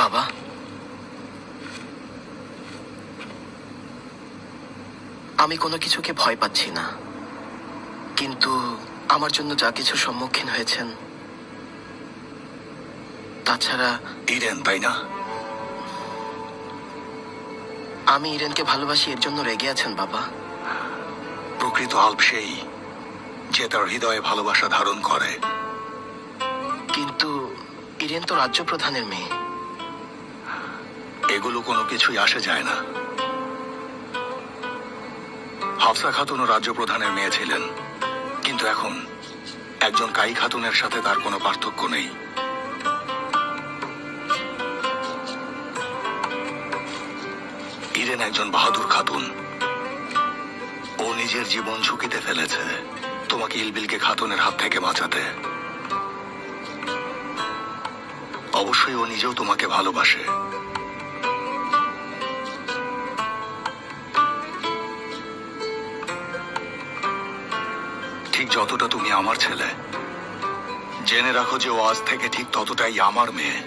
বাবা, আমি কোনো কিছুকে ভয় পাচ্ছি না, কিন্তু আমার জন্য যা কিছু সম্মুখীন হয়েছেন তাছাড়া ইরেন, তাই না? আমি ইরেনকে ভালোবাসি, এর জন্য রেগে আছেন বাবা? প্রকৃত আল্প সেই যে তার হৃদয়ে ভালোবাসা ধারণ করে। কিন্তু ইরেন তো রাজ্য প্রধানের মেয়ে। এগুলো কোনো কিছুই আসে যায় না। হাফসা খাতুনও রাজ্য প্রধানের মেয়ে ছিলেন, কিন্তু এখন একজন কাই খাতুনের সাথে তার কোনো পার্থক্য নেই। ইরেন একজন বাহাদুর খাতুন। ও নিজের জীবন ঝুঁকিতে ফেলেছে তোমাকে ইলবিলকে খাতুনের হাত থেকে বাঁচাতে। অবশ্যই ও নিজেও তোমাকে ভালোবাসে। ঠিক যতটা তুমি আমার ছেলে, জেনে রাখো যে ও আজ থেকে ঠিক ততটাই আমার মেয়ে।